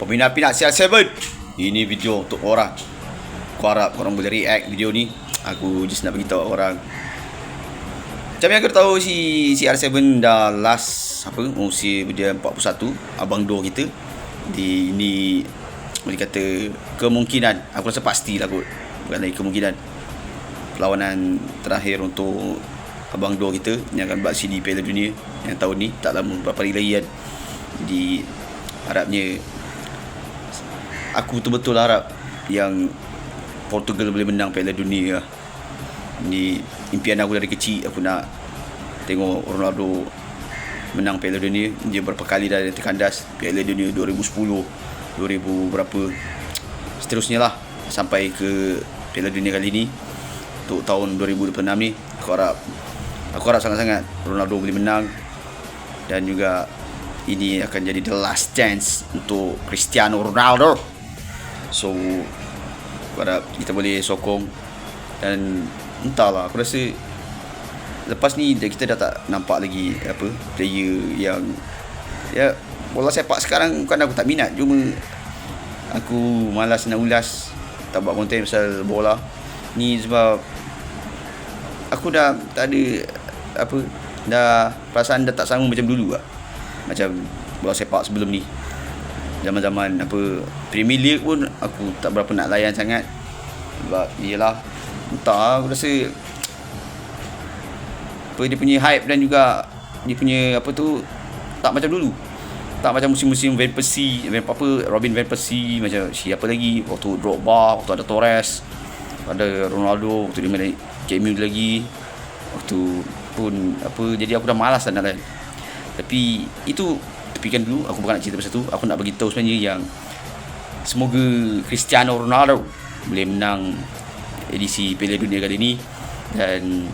Peminat-peminat CR7, ini video untuk korang. Aku harap korang boleh react video ni. Aku just nak beritahu orang. Macam yang aku tahu, si CR7 dah last usia dia 41, Abang Do kita. Ini boleh kata kemungkinan, aku rasa pastilah kot, bukan lagi kemungkinan, perlawanan terakhir untuk Abang Do kita yang akan buat CD Piala Dunia yang tahun ni, tak lama, beberapa hari lagi kan. Jadi harapnya, aku betul-betul harap yang Portugal boleh menang Piala Dunia lah. Ni impian aku dari kecil. Aku nak tengok Ronaldo menang Piala Dunia. Dia berapa kali dah terkandas Piala Dunia 2010, 2000 berapa, seterusnya lah sampai ke Piala Dunia kali ni untuk tahun 2026 ni. Aku harap sangat-sangat Ronaldo boleh menang. Dan juga ini akan jadi the last chance untuk Cristiano Ronaldo. So aku harap kita boleh sokong. Dan entahlah, aku rasa lepas ni kita dah tak nampak lagi player yang bola sepak sekarang. Bukan aku tak minat, cuma aku malas nak ulas, tak buat konten pasal bola ni sebab aku dah tak ada dah perasaan dah tak sama macam dulu lah. Macam bola sepak sebelum ni, zaman-zaman Premier League pun aku tak berapa nak layan sangat. Sebab yelah, entah, aku rasa dia punya hype dan juga dia punya tak macam dulu. Tak macam musim-musim Robin Van Persie, macam siapa lagi waktu Drogba, waktu ada Torres, ada Ronaldo, waktu dia main cameo lagi, waktu pun jadi aku dah malas nak layan. Tapi itu tepikan dulu, aku bukan nak cerita pasal tu. Aku nak bagi tahu sebenarnya yang semoga Cristiano Ronaldo boleh menang edisi Piala Dunia kali ni. Dan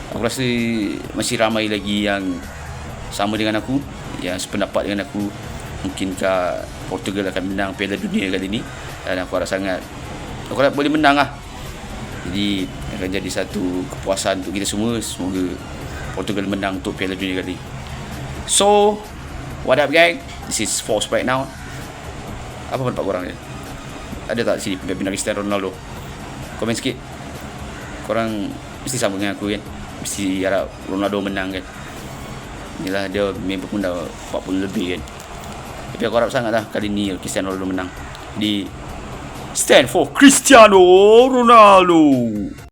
aku rasa masih ramai lagi yang sama dengan aku, yang sependapat dengan aku. Mungkinkah Portugal akan menang Piala Dunia kali ni? Dan aku harap boleh menang lah. Jadi akan jadi satu kepuasan untuk kita semua. Semoga Portugal menang untuk Piala Dunia kali. So, what up gang? This is Force right now. Apa pendapat korang ni? Ada tak sini pemain Cristiano Ronaldo? Komen sikit. Korang mesti sama dengan aku kan? Mesti harap Ronaldo menang kan? Inilah dia member pun dah 40 lebih kan. Tapi aku harap sangat lah kali ni Cristiano Ronaldo menang. Di stand for Cristiano Ronaldo.